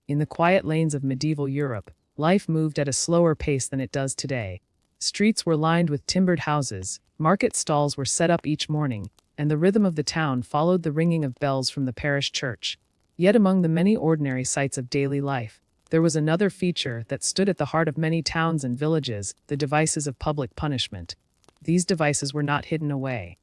In the quiet lanes of medieval Europe, life moved at a slower pace than it does today. Streets were lined with timbered houses, market stalls were set up each morning, and the rhythm of the town followed the ringing of bells from the parish church. Yet among the many ordinary sights of daily life, there was another feature that stood at the heart of many towns and villages: the devices of public punishment. These devices were not hidden away.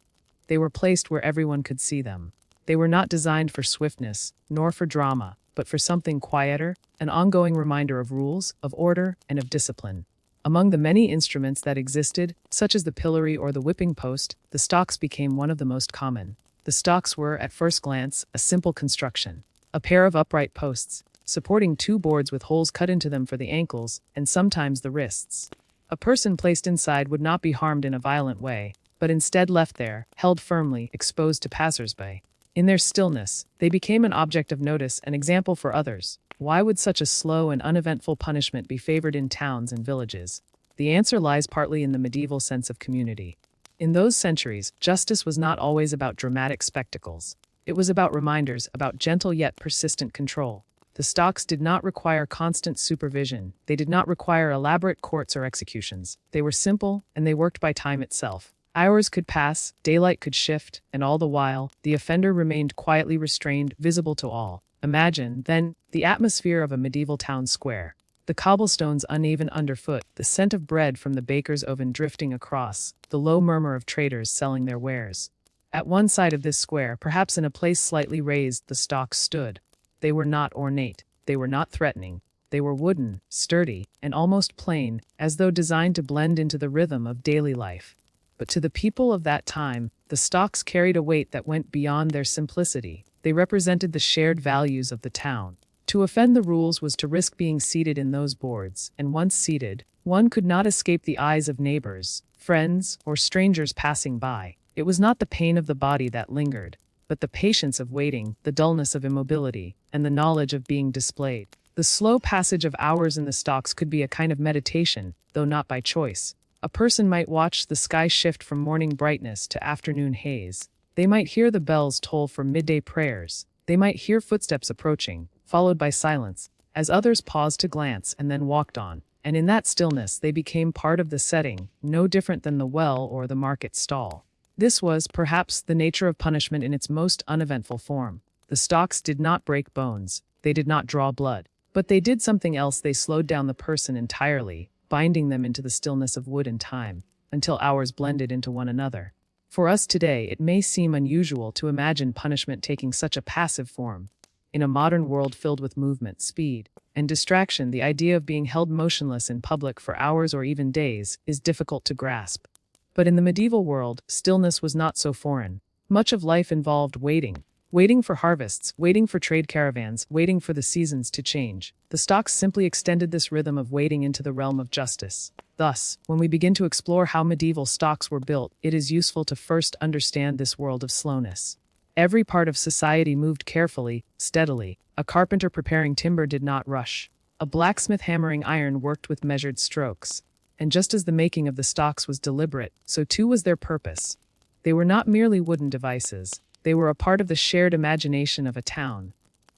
They were placed where everyone could see them. They were not designed for swiftness, nor for drama, but for something quieter, an ongoing reminder of rules, of order, and of discipline. Among the many instruments that existed, such as the pillory or the whipping post, the stocks became one of the most common. The stocks were, at first glance, a simple construction. A pair of upright posts, supporting two boards with holes cut into them for the ankles, and sometimes the wrists. A person placed inside would not be harmed in a violent way, but instead left there, held firmly, exposed to passers-by. In their stillness, they became an object of notice, an example for others. Why would such a slow and uneventful punishment be favored in towns and villages? The answer lies partly in the medieval sense of community. In those centuries, justice was not always about dramatic spectacles. It was about reminders, about gentle yet persistent control. The stocks did not require constant supervision. They did not require elaborate courts or executions. They were simple, and they worked by time itself. Hours could pass, daylight could shift, and all the while, the offender remained quietly restrained, visible to all. Imagine, then, the atmosphere of a medieval town square. The cobblestones uneven underfoot, the scent of bread from the baker's oven drifting across, the low murmur of traders selling their wares. At one side of this square, perhaps in a place slightly raised, the stocks stood. They were not ornate. They were not threatening. They were wooden, sturdy, and almost plain, as though designed to blend into the rhythm of daily life. But to the people of that time, the stocks carried a weight that went beyond their simplicity. They represented the shared values of the town. To offend the rules was to risk being seated in those boards, and once seated, one could not escape the eyes of neighbors, friends, or strangers passing by. It was not the pain of the body that lingered, but the patience of waiting, the dullness of immobility, and the knowledge of being displayed. The slow passage of hours in the stocks could be a kind of meditation, though not by choice. A person might watch the sky shift from morning brightness to afternoon haze. They might hear the bells toll for midday prayers. They might hear footsteps approaching, followed by silence, as others paused to glance and then walked on. And in that stillness they became part of the setting, no different than the well or the market stall. This was, perhaps, the nature of punishment in its most uneventful form. The stocks did not break bones. They did not draw blood. But they did something else. They slowed down the person entirely, binding them into the stillness of wood and time, until hours blended into one another. For us today, it may seem unusual to imagine punishment taking such a passive form. In a modern world filled with movement, speed, and distraction, the idea of being held motionless in public for hours or even days is difficult to grasp. But in the medieval world, stillness was not so foreign. Much of life involved waiting. Waiting for harvests, waiting for trade caravans, waiting for the seasons to change. The stocks simply extended this rhythm of waiting into the realm of justice. Thus, when we begin to explore how medieval stocks were built, it is useful to first understand this world of slowness. Every part of society moved carefully, steadily. A carpenter preparing timber did not rush. A blacksmith hammering iron worked with measured strokes. And just as the making of the stocks was deliberate, so too was their purpose. They were not merely wooden devices. They were a part of the shared imagination of a town.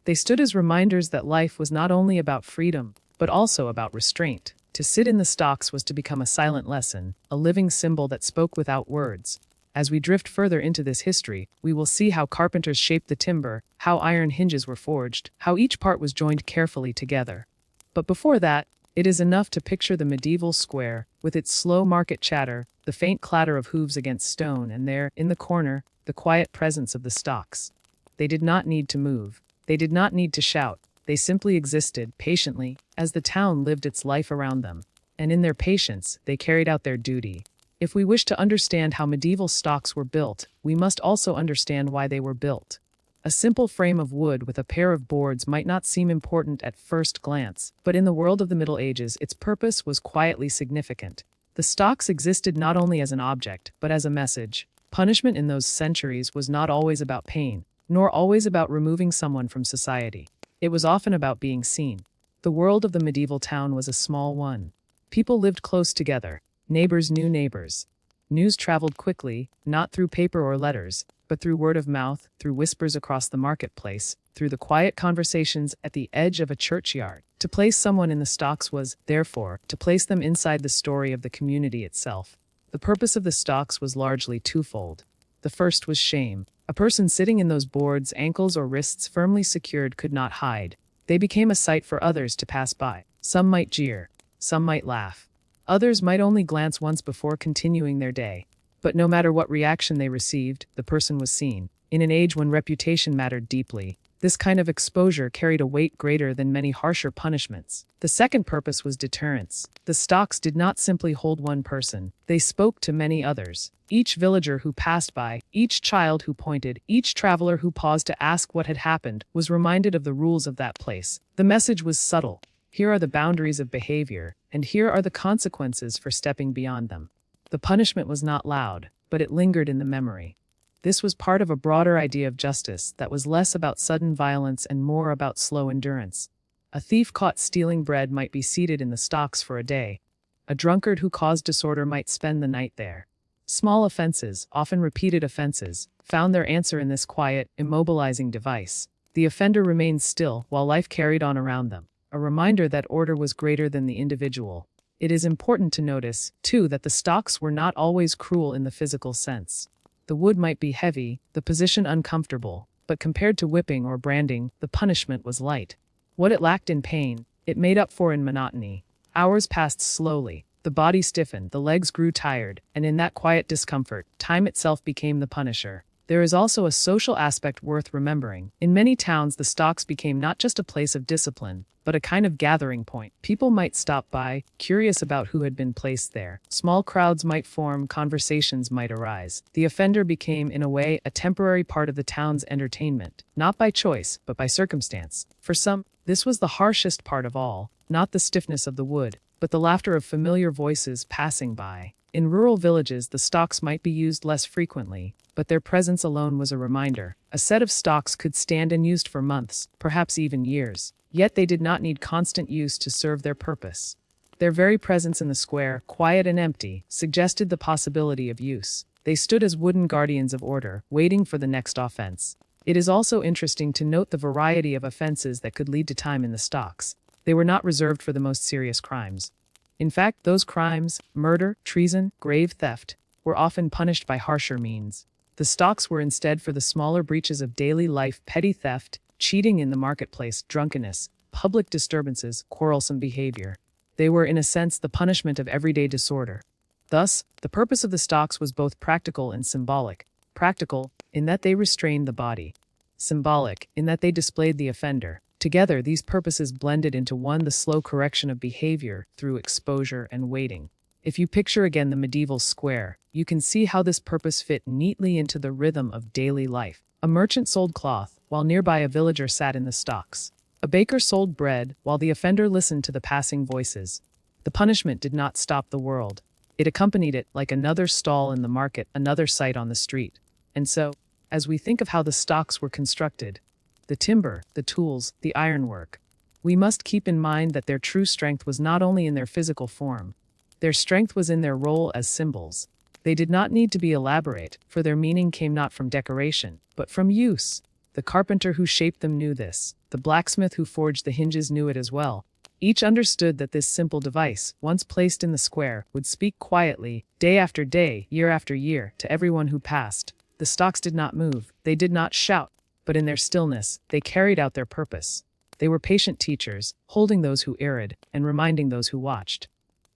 They stood as reminders that life was not only about freedom, but also about restraint. To sit in the stocks was to become a silent lesson, a living symbol that spoke without words. As we drift further into this history, we will see how carpenters shaped the timber, how iron hinges were forged, how each part was joined carefully together. But before that, it is enough to picture the medieval square, with its slow market chatter, the faint clatter of hooves against stone, and there, in the corner, the quiet presence of the stocks. They did not need to move. They did not need to shout. They simply existed, patiently, as the town lived its life around them. And in their patience, they carried out their duty. If we wish to understand how medieval stocks were built, we must also understand why they were built. A simple frame of wood with a pair of boards might not seem important at first glance, but in the world of the Middle Ages, its purpose was quietly significant. The stocks existed not only as an object, but as a message. Punishment in those centuries was not always about pain, nor always about removing someone from society. It was often about being seen. The world of the medieval town was a small one. People lived close together. Neighbors knew neighbors. News traveled quickly, not through paper or letters, but but through word of mouth, through whispers across the marketplace, through the quiet conversations at the edge of a churchyard. To place someone in the stocks was, therefore, to place them inside the story of the community itself. The purpose of the stocks was largely twofold. The first was shame. A person sitting in those boards, ankles or wrists firmly secured, could not hide. They became a sight for others to pass by. Some might jeer. Some might laugh. Others might only glance once before continuing their day. But no matter what reaction they received, the person was seen. In an age when reputation mattered deeply, this kind of exposure carried a weight greater than many harsher punishments. The second purpose was deterrence. The stocks did not simply hold one person. They spoke to many others. Each villager who passed by, each child who pointed, each traveler who paused to ask what had happened, was reminded of the rules of that place. The message was subtle. Here are the boundaries of behavior, and here are the consequences for stepping beyond them. The punishment was not loud, but it lingered in the memory. This was part of a broader idea of justice that was less about sudden violence and more about slow endurance. A thief caught stealing bread might be seated in the stocks for a day. A drunkard who caused disorder might spend the night there. Small offenses, often repeated offenses, found their answer in this quiet, immobilizing device. The offender remained still while life carried on around them, a reminder that order was greater than the individual. It is important to notice, too, that the stocks were not always cruel in the physical sense. The wood might be heavy, the position uncomfortable, but compared to whipping or branding, the punishment was light. What it lacked in pain, it made up for in monotony. Hours passed slowly, the body stiffened, the legs grew tired, and in that quiet discomfort, time itself became the punisher. There is also a social aspect worth remembering. In many towns, the stocks became not just a place of discipline, but a kind of gathering point. People might stop by, curious about who had been placed there. Small crowds might form, conversations might arise. The offender became, in a way, a temporary part of the town's entertainment, not by choice, but by circumstance. For some, this was the harshest part of all, not the stiffness of the wood, but the laughter of familiar voices passing by. In rural villages, the stocks might be used less frequently, but their presence alone was a reminder. A set of stocks could stand unused for months, perhaps even years. Yet they did not need constant use to serve their purpose. Their very presence in the square, quiet and empty, suggested the possibility of use. They stood as wooden guardians of order, waiting for the next offense. It is also interesting to note the variety of offenses that could lead to time in the stocks. They were not reserved for the most serious crimes. In fact, those crimes, murder, treason, grave theft, were often punished by harsher means. The stocks were instead for the smaller breaches of daily life: petty theft, cheating in the marketplace, drunkenness, public disturbances, quarrelsome behavior. They were, in a sense, the punishment of everyday disorder. Thus, the purpose of the stocks was both practical and symbolic. Practical, in that they restrained the body. Symbolic, in that they displayed the offender. Together, these purposes blended into one: the slow correction of behavior through exposure and waiting. If you picture again the medieval square, you can see how this purpose fit neatly into the rhythm of daily life. A merchant sold cloth, while nearby a villager sat in the stocks. A baker sold bread, while the offender listened to the passing voices. The punishment did not stop the world. It accompanied it, like another stall in the market, another sight on the street. And so, as we think of how the stocks were constructed, the timber, the tools, the ironwork, we must keep in mind that their true strength was not only in their physical form. Their strength was in their role as symbols. They did not need to be elaborate, for their meaning came not from decoration, but from use. The carpenter who shaped them knew this. The blacksmith who forged the hinges knew it as well. Each understood that this simple device, once placed in the square, would speak quietly, day after day, year after year, to everyone who passed. The stocks did not move, they did not shout, but in their stillness, they carried out their purpose. They were patient teachers, holding those who erred, and reminding those who watched.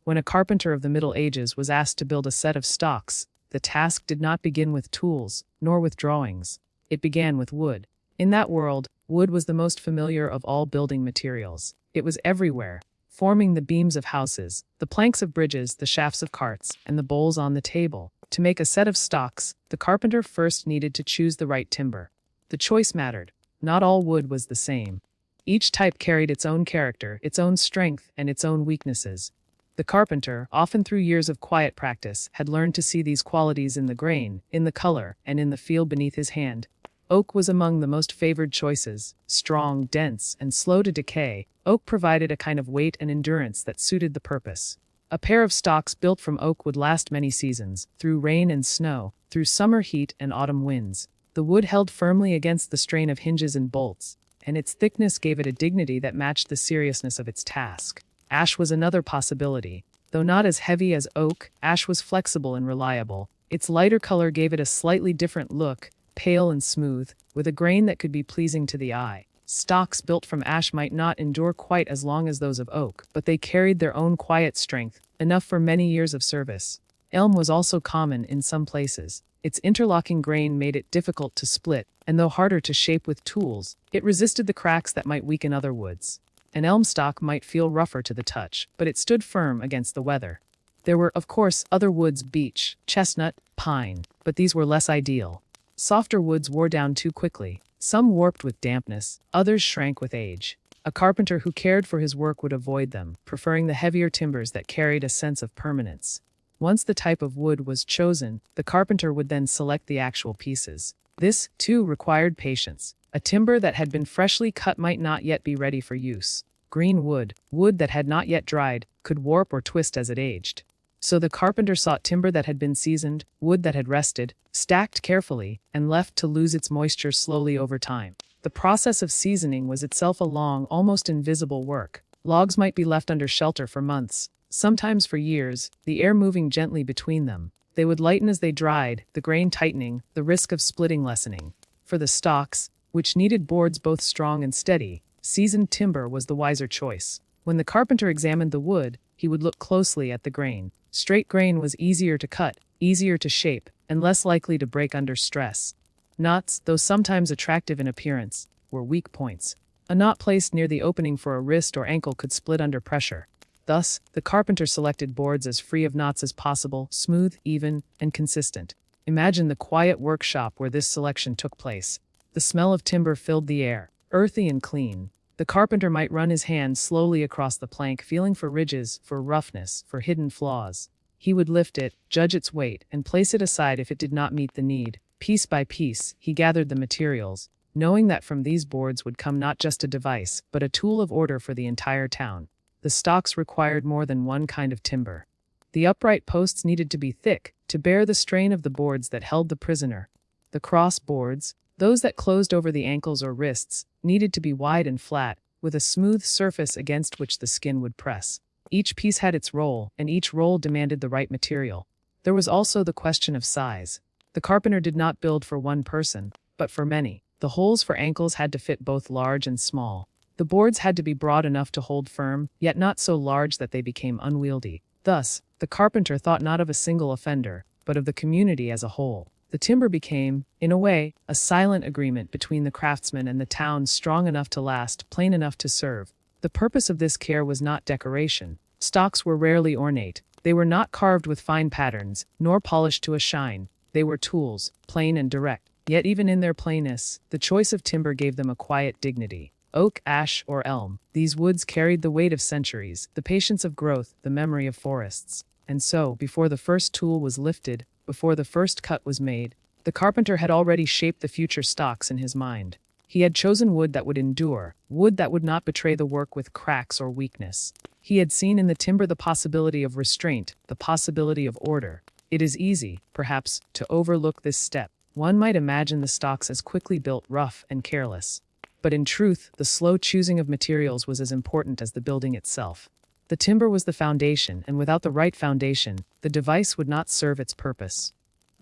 When a carpenter of the Middle Ages was asked to build a set of stocks, the task did not begin with tools, nor with drawings. It began with wood. In that world, wood was the most familiar of all building materials. It was everywhere, forming the beams of houses, the planks of bridges, the shafts of carts, and the bowls on the table. To make a set of stocks, the carpenter first needed to choose the right timber. The choice mattered. Not all wood was the same. Each type carried its own character, its own strength, and its own weaknesses. The carpenter, often through years of quiet practice, had learned to see these qualities in the grain, in the color, and in the feel beneath his hand. Oak was among the most favored choices. Strong, dense, and slow to decay, oak provided a kind of weight and endurance that suited the purpose. A pair of stocks built from oak would last many seasons, through rain and snow, through summer heat and autumn winds. The wood held firmly against the strain of hinges and bolts, and its thickness gave it a dignity that matched the seriousness of its task. Ash was another possibility. Though not as heavy as oak, ash was flexible and reliable. Its lighter color gave it a slightly different look, pale and smooth, with a grain that could be pleasing to the eye. Stocks built from ash might not endure quite as long as those of oak, but they carried their own quiet strength, enough for many years of service. Elm was also common in some places. Its interlocking grain made it difficult to split, and though harder to shape with tools, it resisted the cracks that might weaken other woods. An elm stock might feel rougher to the touch, but it stood firm against the weather. There were, of course, other woods: beech, chestnut, pine, but these were less ideal. Softer woods wore down too quickly. Some warped with dampness, others shrank with age. A carpenter who cared for his work would avoid them, preferring the heavier timbers that carried a sense of permanence. Once the type of wood was chosen, the carpenter would then select the actual pieces. This, too, required patience. A timber that had been freshly cut might not yet be ready for use. Green wood, wood that had not yet dried, could warp or twist as it aged. So the carpenter sought timber that had been seasoned, wood that had rested, stacked carefully, and left to lose its moisture slowly over time. The process of seasoning was itself a long, almost invisible work. Logs might be left under shelter for months, sometimes for years, the air moving gently between them. They would lighten as they dried, the grain tightening, the risk of splitting lessening. For the stocks, which needed boards both strong and steady, seasoned timber was the wiser choice. When the carpenter examined the wood, he would look closely at the grain. Straight grain was easier to cut, easier to shape, and less likely to break under stress. Knots, though sometimes attractive in appearance, were weak points. A knot placed near the opening for a wrist or ankle could split under pressure. Thus, the carpenter selected boards as free of knots as possible, smooth, even, and consistent. Imagine the quiet workshop where this selection took place. The smell of timber filled the air, earthy and clean. The carpenter might run his hand slowly across the plank, feeling for ridges, for roughness, for hidden flaws. He would lift it, judge its weight, and place it aside if it did not meet the need. Piece by piece, he gathered the materials, knowing that from these boards would come not just a device, but a tool of order for the entire town. The stocks required more than one kind of timber. The upright posts needed to be thick, to bear the strain of the boards that held the prisoner. The cross boards, those that closed over the ankles or wrists, needed to be wide and flat, with a smooth surface against which the skin would press. Each piece had its role, and each role demanded the right material. There was also the question of size. The carpenter did not build for one person, but for many. The holes for ankles had to fit both large and small. The boards had to be broad enough to hold firm, yet not so large that they became unwieldy. Thus, the carpenter thought not of a single offender, but of the community as a whole. The timber became, in a way, a silent agreement between the craftsman and the town, strong enough to last, plain enough to serve. The purpose of this care was not decoration. Stocks were rarely ornate. They were not carved with fine patterns, nor polished to a shine. They were tools, plain and direct. Yet even in their plainness, the choice of timber gave them a quiet dignity. Oak, ash, or elm, these woods carried the weight of centuries, the patience of growth, the memory of forests. And so, before the first tool was lifted, before the first cut was made, the carpenter had already shaped the future stocks in his mind. He had chosen wood that would endure, wood that would not betray the work with cracks or weakness. He had seen in the timber the possibility of restraint, the possibility of order. It is easy, perhaps, to overlook this step. One might imagine the stocks as quickly built, rough, and careless. But in truth, the slow choosing of materials was as important as the building itself. The timber was the foundation, and without the right foundation, the device would not serve its purpose.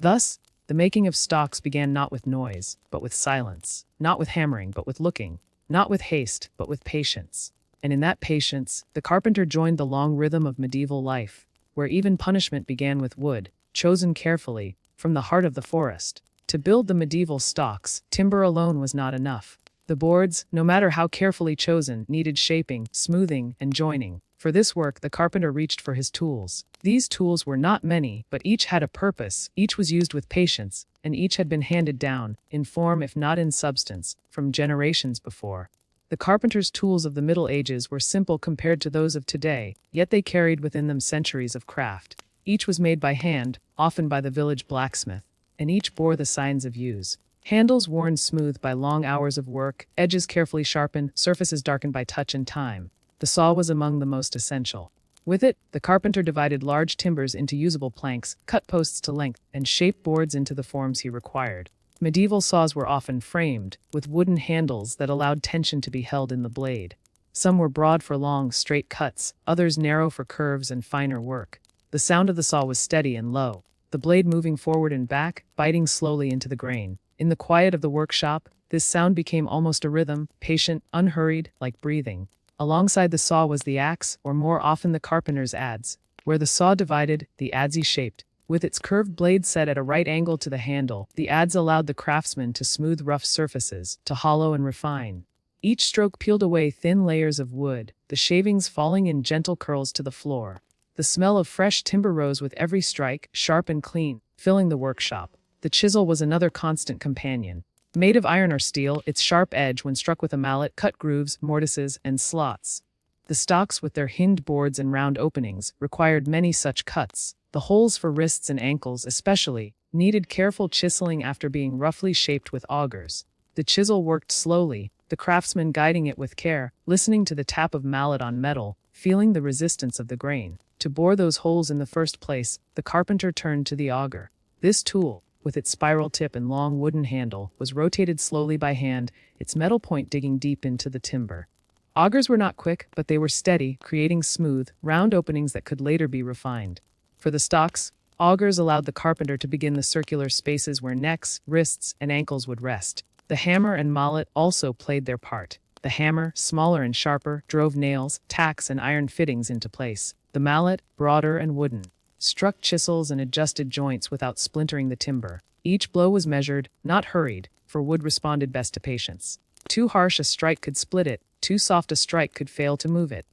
Thus, the making of stocks began not with noise, but with silence, not with hammering, but with looking, not with haste, but with patience. And in that patience, the carpenter joined the long rhythm of medieval life, where even punishment began with wood, chosen carefully, from the heart of the forest. To build the medieval stocks, timber alone was not enough. The boards, no matter how carefully chosen, needed shaping, smoothing, and joining. For this work, the carpenter reached for his tools. These tools were not many, but each had a purpose, each was used with patience, and each had been handed down, in form if not in substance, from generations before. The carpenter's tools of the Middle Ages were simple compared to those of today, yet they carried within them centuries of craft. Each was made by hand, often by the village blacksmith, and each bore the signs of use. Handles worn smooth by long hours of work, edges carefully sharpened, surfaces darkened by touch and time. The saw was among the most essential. With it, the carpenter divided large timbers into usable planks, cut posts to length, and shaped boards into the forms he required. Medieval saws were often framed, with wooden handles that allowed tension to be held in the blade. Some were broad for long, straight cuts, others narrow for curves and finer work. The sound of the saw was steady and low, the blade moving forward and back, biting slowly into the grain. In the quiet of the workshop, this sound became almost a rhythm, patient, unhurried, like breathing. Alongside the saw was the axe, or more often the carpenter's adze. Where the saw divided, the adze shaped. With its curved blade set at a right angle to the handle, the adze allowed the craftsman to smooth rough surfaces, to hollow and refine. Each stroke peeled away thin layers of wood, the shavings falling in gentle curls to the floor. The smell of fresh timber rose with every strike, sharp and clean, filling the workshop. The chisel was another constant companion. Made of iron or steel, its sharp edge, when struck with a mallet, cut grooves, mortices, and slots. The stocks, with their hinged boards and round openings, required many such cuts. The holes for wrists and ankles, especially, needed careful chiseling after being roughly shaped with augers. The chisel worked slowly, the craftsman guiding it with care, listening to the tap of mallet on metal, feeling the resistance of the grain. To bore those holes in the first place, the carpenter turned to the auger. This tool, with its spiral tip and long wooden handle, was rotated slowly by hand, its metal point digging deep into the timber. Augers were not quick, but they were steady, creating smooth, round openings that could later be refined. For the stocks, augers allowed the carpenter to begin the circular spaces where necks, wrists, and ankles would rest. The hammer and mallet also played their part. The hammer, smaller and sharper, drove nails, tacks, and iron fittings into place. The mallet, broader and wooden, struck chisels and adjusted joints without splintering the timber. Each blow was measured, not hurried, for wood responded best to patience. Too harsh a strike could split it, too soft a strike could fail to move it.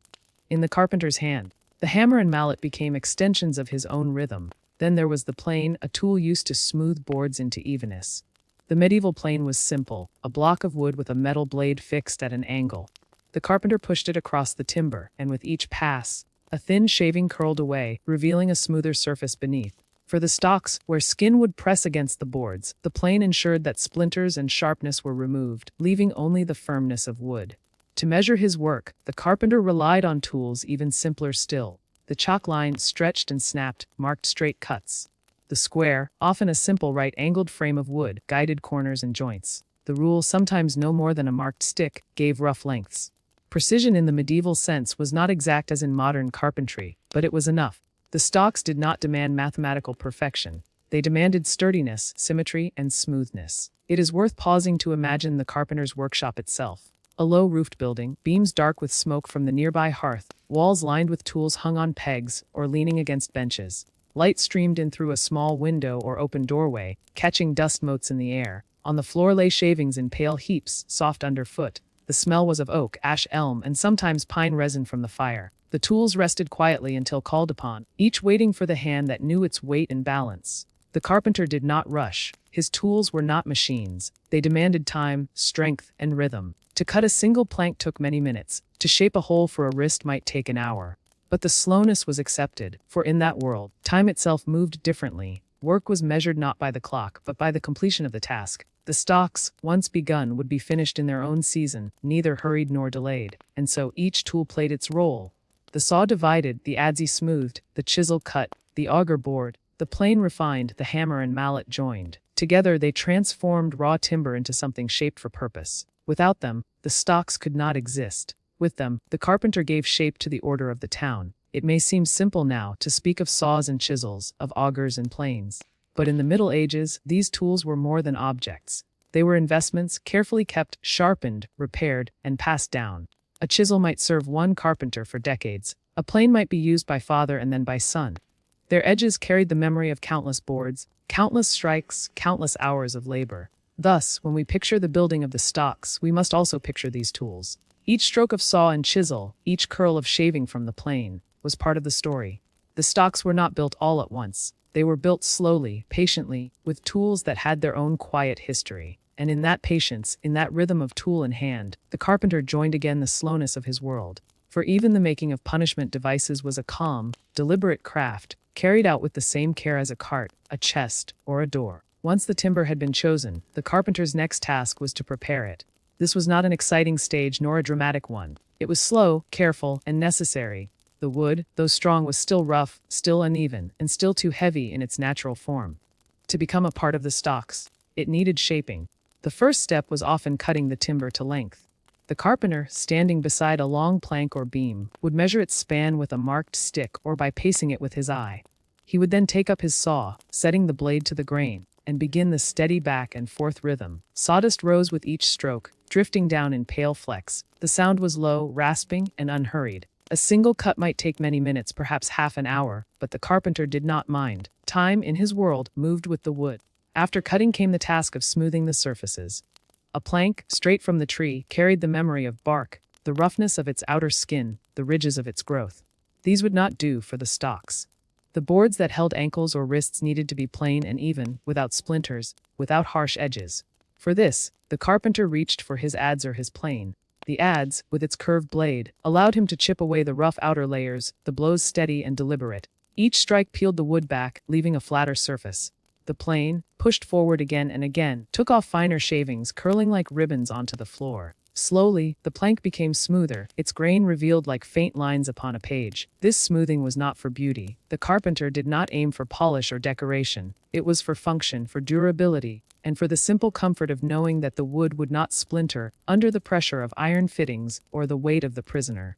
In the carpenter's hand, the hammer and mallet became extensions of his own rhythm. Then there was the plane, a tool used to smooth boards into evenness. The medieval plane was simple, a block of wood with a metal blade fixed at an angle. The carpenter pushed it across the timber, and with each pass, a thin shaving curled away, revealing a smoother surface beneath. For the stocks, where skin would press against the boards, the plane ensured that splinters and sharpness were removed, leaving only the firmness of wood. To measure his work, the carpenter relied on tools even simpler still. The chalk line, stretched and snapped, marked straight cuts. The square, often a simple right-angled frame of wood, guided corners and joints. The rule, sometimes no more than a marked stick, gave rough lengths. Precision in the medieval sense was not exact as in modern carpentry, but it was enough. The stocks did not demand mathematical perfection. They demanded sturdiness, symmetry, and smoothness. It is worth pausing to imagine the carpenter's workshop itself. A low-roofed building, beams dark with smoke from the nearby hearth, walls lined with tools hung on pegs or leaning against benches. Light streamed in through a small window or open doorway, catching dust motes in the air. On the floor lay shavings in pale heaps, soft underfoot. The smell was of oak, ash, elm, and sometimes pine resin from the fire. The tools rested quietly until called upon, each waiting for the hand that knew its weight and balance. The carpenter did not rush. His tools were not machines. They demanded time, strength, and rhythm. To cut a single plank took many minutes. To shape a hole for a wrist might take an hour. But the slowness was accepted, for in that world, time itself moved differently. Work was measured not by the clock, but by the completion of the task. The stocks, once begun, would be finished in their own season, neither hurried nor delayed. And so each tool played its role. The saw divided, the adze smoothed, the chisel cut, the auger bored, the plane refined, the hammer and mallet joined. Together they transformed raw timber into something shaped for purpose. Without them, the stocks could not exist. With them, the carpenter gave shape to the order of the town. It may seem simple now to speak of saws and chisels, of augers and planes. But in the Middle Ages, these tools were more than objects. They were investments, carefully kept, sharpened, repaired, and passed down. A chisel might serve one carpenter for decades. A plane might be used by father and then by son. Their edges carried the memory of countless boards, countless strikes, countless hours of labor. Thus, when we picture the building of the stocks, we must also picture these tools. Each stroke of saw and chisel, each curl of shaving from the plane, was part of the story. The stocks were not built all at once. They were built slowly, patiently, with tools that had their own quiet history. And in that patience, in that rhythm of tool in hand, the carpenter joined again the slowness of his world. For even the making of punishment devices was a calm, deliberate craft, carried out with the same care as a cart, a chest, or a door. Once the timber had been chosen, the carpenter's next task was to prepare it. This was not an exciting stage nor a dramatic one. It was slow, careful, and necessary. The wood, though strong, was still rough, still uneven, and still too heavy in its natural form to become a part of the stocks. it needed shaping. The first step was often cutting the timber to length. The carpenter, standing beside a long plank or beam, would measure its span with a marked stick or by pacing it with his eye. He would then take up his saw, setting the blade to the grain, and begin the steady back and forth rhythm. Sawdust rose with each stroke, drifting down in pale flecks. The sound was low, rasping, and unhurried. A single cut might take many minutes, perhaps half an hour, but the carpenter did not mind. Time, in his world, moved with the wood. After cutting came the task of smoothing the surfaces. A plank, straight from the tree, carried the memory of bark, the roughness of its outer skin, the ridges of its growth. These would not do for the stalks. The boards that held ankles or wrists needed to be plain and even, without splinters, without harsh edges. For this, the carpenter reached for his adze or his plane. The adze, with its curved blade, allowed him to chip away the rough outer layers, the blows steady and deliberate. Each strike peeled the wood back, leaving a flatter surface. The plane, pushed forward again and again, took off finer shavings curling like ribbons onto the floor. Slowly, the plank became smoother, its grain revealed like faint lines upon a page. This smoothing was not for beauty. The carpenter did not aim for polish or decoration. It was for function, for durability, and for the simple comfort of knowing that the wood would not splinter under the pressure of iron fittings or the weight of the prisoner.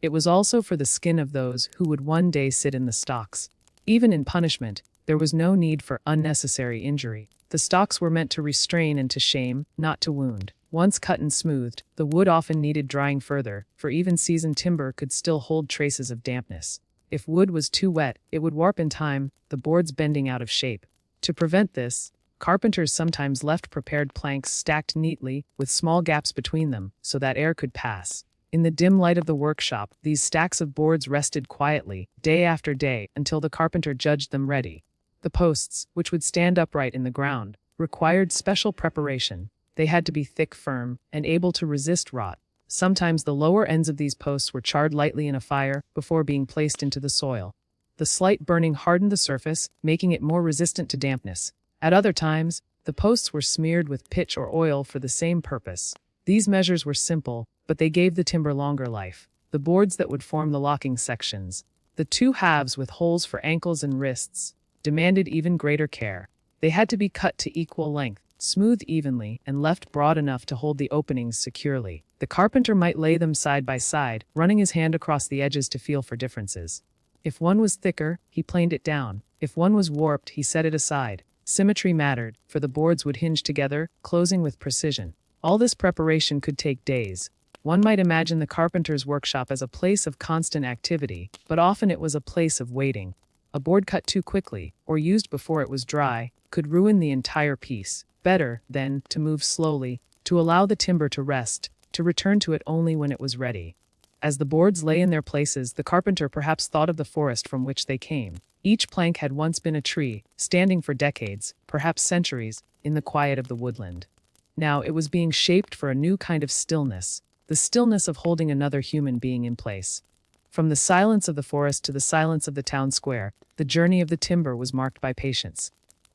It was also for the skin of those who would one day sit in the stocks. Even in punishment, there was no need for unnecessary injury. The stocks were meant to restrain and to shame, not to wound. Once cut and smoothed, the wood often needed drying further, for even seasoned timber could still hold traces of dampness. If wood was too wet, it would warp in time, the boards bending out of shape. To prevent this, carpenters sometimes left prepared planks stacked neatly, with small gaps between them, so that air could pass. In the dim light of the workshop, these stacks of boards rested quietly, day after day, until the carpenter judged them ready. The posts, which would stand upright in the ground, required special preparation. They had to be thick, firm, and able to resist rot. Sometimes the lower ends of these posts were charred lightly in a fire before being placed into the soil. The slight burning hardened the surface, making it more resistant to dampness. At other times, the posts were smeared with pitch or oil for the same purpose. These measures were simple, but they gave the timber longer life. The boards that would form the locking sections, the two halves with holes for ankles and wrists, demanded even greater care. They had to be cut to equal length, smoothed evenly, and left broad enough to hold the openings securely. The carpenter might lay them side by side, running his hand across the edges to feel for differences. If one was thicker, he planed it down. If one was warped, he set it aside. Symmetry mattered, for the boards would hinge together, closing with precision. All this preparation could take days. One might imagine the carpenter's workshop as a place of constant activity, but often it was a place of waiting. A board cut too quickly, or used before it was dry, could ruin the entire piece. Better, then, to move slowly, to allow the timber to rest, to return to it only when it was ready. As the boards lay in their places, the carpenter perhaps thought of the forest from which they came. Each plank had once been a tree, standing for decades, perhaps centuries, in the quiet of the woodland. Now it was being shaped for a new kind of stillness, the stillness of holding another human being in place. From the silence of the forest to the silence of the town square, the journey of the timber was marked by patience.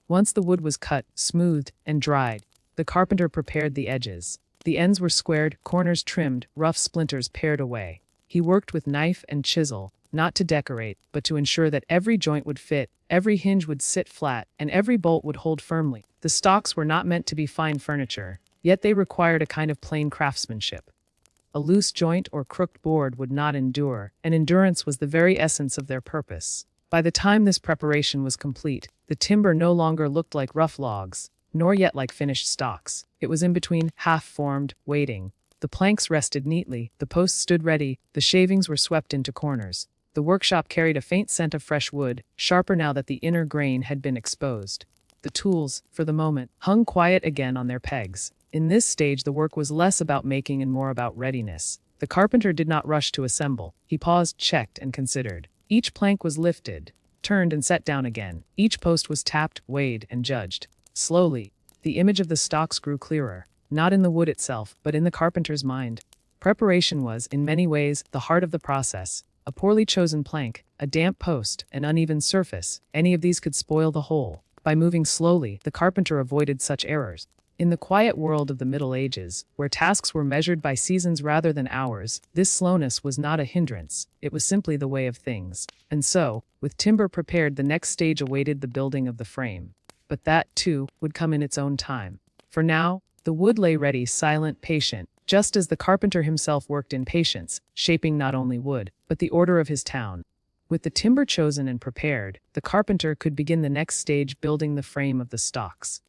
Once the wood was cut, smoothed, and dried, the carpenter prepared the edges. The ends were squared, corners trimmed, rough splinters pared away. He worked with knife and chisel, not to decorate, but to ensure that every joint would fit, every hinge would sit flat, and every bolt would hold firmly. The stocks were not meant to be fine furniture, yet they required a kind of plain craftsmanship. A loose joint or crooked board would not endure, and endurance was the very essence of their purpose. By the time this preparation was complete, the timber no longer looked like rough logs, nor yet like finished stocks. It was in between, half-formed, waiting. The planks rested neatly, the posts stood ready, the shavings were swept into corners. The workshop carried a faint scent of fresh wood, sharper now that the inner grain had been exposed. The tools, for the moment, hung quiet again on their pegs. In this stage, the work was less about making and more about readiness. The carpenter did not rush to assemble. He paused, checked, and considered. Each plank was lifted, turned, and set down again. Each post was tapped, weighed, and judged. Slowly, the image of the stocks grew clearer, not in the wood itself, but in the carpenter's mind. Preparation was, in many ways, the heart of the process. A poorly chosen plank, a damp post, an uneven surface, any of these could spoil the whole. By moving slowly, the carpenter avoided such errors. In the quiet world of the Middle Ages, where tasks were measured by seasons rather than hours, this slowness was not a hindrance, it was simply the way of things. And so, with timber prepared, the next stage awaited the building of the frame. but that, too, would come in its own time. For now, the wood lay ready, silent, patient, just as the carpenter himself worked in patience, shaping not only wood, but the order of his town. With the timber chosen and prepared, the carpenter could begin the next stage, building the frame of the stocks.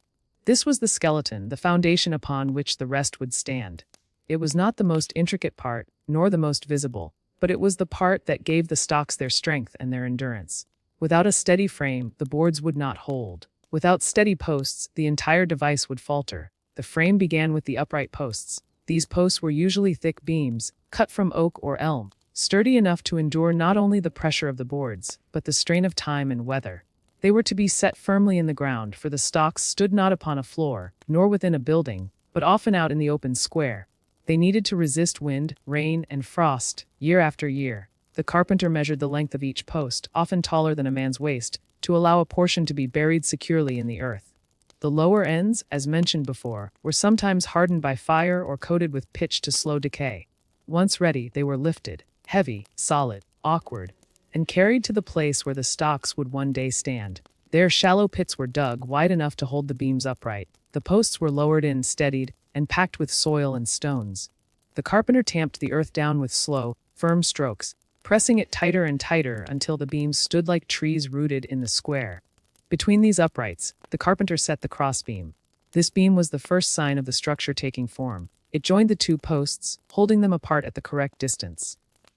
This was the skeleton, the foundation upon which the rest would stand. It was not the most intricate part, nor the most visible, but it was the part that gave the stocks their strength and their endurance. Without a steady frame, the boards would not hold. Without steady posts, the entire device would falter. The frame began with the upright posts. These posts were usually thick beams, cut from oak or elm, sturdy enough to endure not only the pressure of the boards, but the strain of time and weather. They were to be set firmly in the ground, for the stocks stood not upon a floor, nor within a building, but often out in the open square. They needed to resist wind, rain, and frost, year after year. The carpenter measured the length of each post, often taller than a man's waist, to allow a portion to be buried securely in the earth. The lower ends, as mentioned before, were sometimes hardened by fire or coated with pitch to slow decay. Once ready, they were lifted, heavy, solid, awkward, and carried to the place where the stocks would one day stand. There shallow pits were dug wide enough to hold the beams upright. The posts were lowered in, steadied, and packed with soil and stones. The carpenter tamped the earth down with slow, firm strokes, pressing it tighter and tighter until the beams stood like trees rooted in the square. Between these uprights, the carpenter set the crossbeam. This beam was the first sign of the structure taking form. It joined the two posts, holding them apart at the correct distance.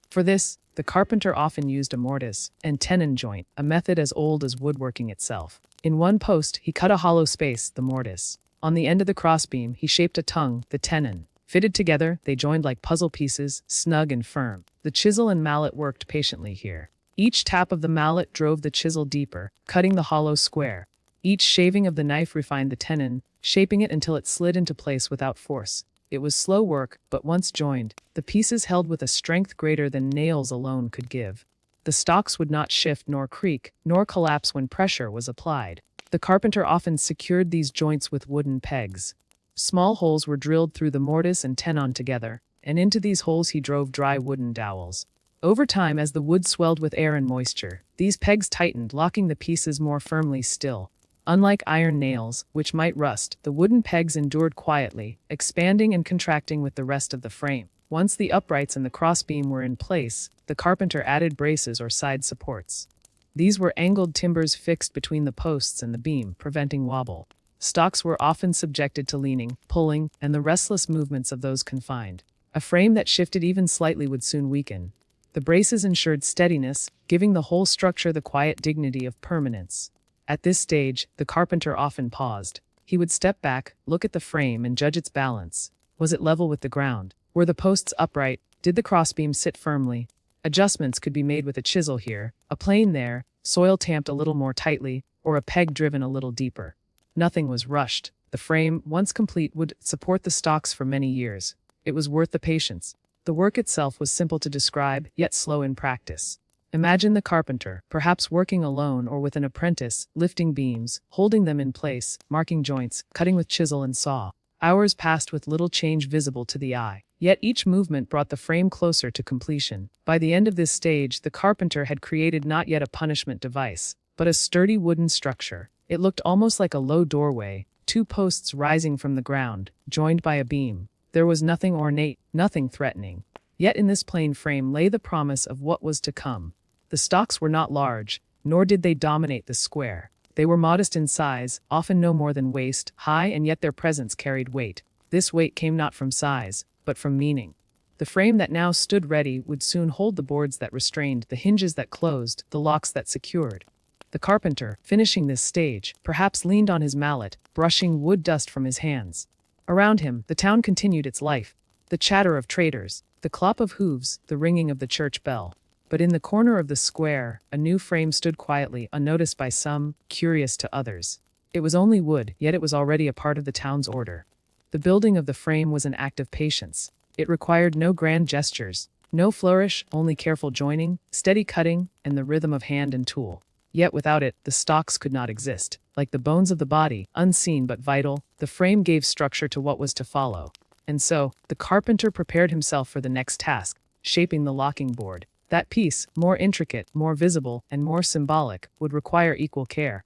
For this, the carpenter often used a mortise and tenon joint, a method as old as woodworking itself. In one post, he cut a hollow space, the mortise. On the end of the crossbeam, he shaped a tongue, the tenon. Fitted together, they joined like puzzle pieces, snug and firm. The chisel and mallet worked patiently here. Each tap of the mallet drove the chisel deeper, cutting the hollow square. Each shaving of the knife refined the tenon, shaping it until it slid into place without force. It was slow work, but once joined, the pieces held with a strength greater than nails alone could give. The stocks would not shift nor creak, nor collapse when pressure was applied. The carpenter often secured these joints with wooden pegs. Small holes were drilled through the mortise and tenon together, and into these holes he drove dry wooden dowels. Over time, as the wood swelled with air and moisture, these pegs tightened, locking the pieces more firmly still. Unlike iron nails, which might rust, the wooden pegs endured quietly, expanding and contracting with the rest of the frame. Once the uprights and the crossbeam were in place, the carpenter added braces or side supports. These were angled timbers fixed between the posts and the beam, preventing wobble. Stocks were often subjected to leaning, pulling, and the restless movements of those confined. A frame that shifted even slightly would soon weaken. The braces ensured steadiness, giving the whole structure the quiet dignity of permanence. At this stage, the carpenter often paused. He would step back, look at the frame, and judge its balance. Was it level with the ground? Were the posts upright? Did the crossbeam sit firmly? Adjustments could be made with a chisel here, a plane there, soil tamped a little more tightly, or a peg driven a little deeper. Nothing was rushed. The frame, once complete, would support the stocks for many years. It was worth the patience. The work itself was simple to describe, yet slow in practice. Imagine the carpenter, perhaps working alone or with an apprentice, lifting beams, holding them in place, marking joints, cutting with chisel and saw. Hours passed with little change visible to the eye. Yet each movement brought the frame closer to completion. By the end of this stage, the carpenter had created not yet a punishment device, but a sturdy wooden structure. It looked almost like a low doorway, two posts rising from the ground, joined by a beam. There was nothing ornate, nothing threatening. Yet in this plain frame lay the promise of what was to come. The stocks were not large, nor did they dominate the square. They were modest in size, often no more than waist high, and yet their presence carried weight. This weight came not from size, but from meaning. The frame that now stood ready would soon hold the boards that restrained, the hinges that closed, the locks that secured. The carpenter, finishing this stage, perhaps leaned on his mallet, brushing wood dust from his hands. Around him, the town continued its life. The chatter of traders, the clop of hooves, the ringing of the church bell. But in the corner of the square, a new frame stood quietly, unnoticed by some, curious to others. It was only wood, yet it was already a part of the town's order. The building of the frame was an act of patience. It required no grand gestures, no flourish, only careful joining, steady cutting, and the rhythm of hand and tool. Yet without it, the stocks could not exist. Like the bones of the body, unseen but vital, the frame gave structure to what was to follow. And so, the carpenter prepared himself for the next task, shaping the locking board. That piece, more intricate, more visible, and more symbolic, would require equal care.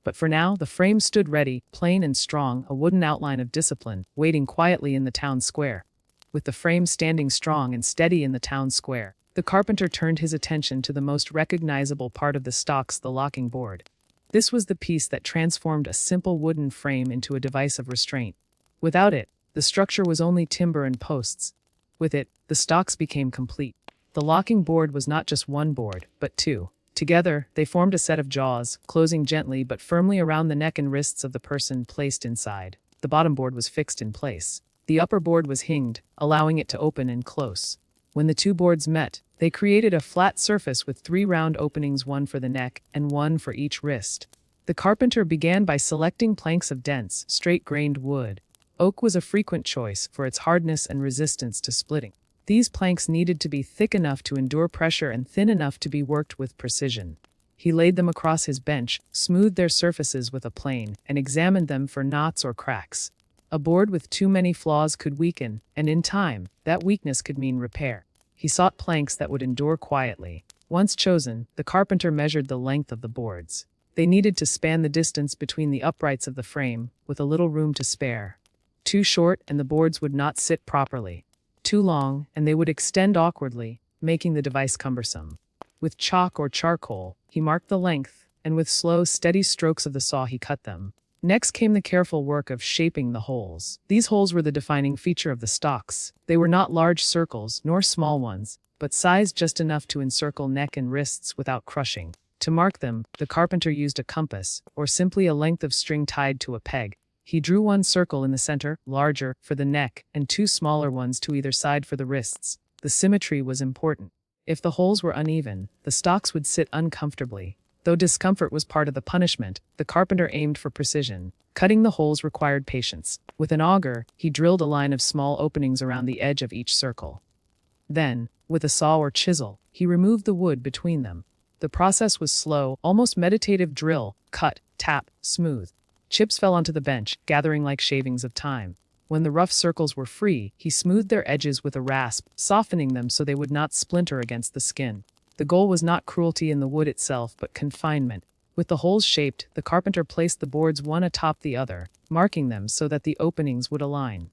But for now, the frame stood ready, plain and strong, a wooden outline of discipline, waiting quietly in the town square. With the frame standing strong and steady in the town square, the carpenter turned his attention to the most recognizable part of the stocks, the locking board. This was the piece that transformed a simple wooden frame into a device of restraint. Without it, the structure was only timber and posts. With it, the stocks became complete. The locking board was not just one board, but two. Together, they formed a set of jaws, closing gently but firmly around the neck and wrists of the person placed inside. The bottom board was fixed in place. The upper board was hinged, allowing it to open and close. When the two boards met, they created a flat surface with 3 round openings, one for the neck and one for each wrist. The carpenter began by selecting planks of dense, straight-grained wood. Oak was a frequent choice for its hardness and resistance to splitting. These planks needed to be thick enough to endure pressure and thin enough to be worked with precision. He laid them across his bench, smoothed their surfaces with a plane, and examined them for knots or cracks. A board with too many flaws could weaken, and in time, that weakness could mean repair. He sought planks that would endure quietly. Once chosen, the carpenter measured the length of the boards. They needed to span the distance between the uprights of the frame, with a little room to spare. Too short, and the boards would not sit properly. Too long, and they would extend awkwardly, making the device cumbersome. With chalk or charcoal, he marked the length, and with slow, steady strokes of the saw he cut them. Next came the careful work of shaping the holes. These holes were the defining feature of the stocks. They were not large circles, nor small ones, but sized just enough to encircle neck and wrists without crushing. To mark them, the carpenter used a compass, or simply a length of string tied to a peg. He drew one circle in the center, larger, for the neck, and 2 smaller ones to either side for the wrists. The symmetry was important. If the holes were uneven, the stocks would sit uncomfortably. Though discomfort was part of the punishment, the carpenter aimed for precision. Cutting the holes required patience. With an auger, he drilled a line of small openings around the edge of each circle. Then, with a saw or chisel, he removed the wood between them. The process was slow, almost meditative drill, cut, tap, smooth. Chips fell onto the bench, gathering like shavings of time. When the rough circles were free, he smoothed their edges with a rasp, softening them so they would not splinter against the skin. The goal was not cruelty in the wood itself, but confinement. With the holes shaped, the carpenter placed the boards one atop the other, marking them so that the openings would align.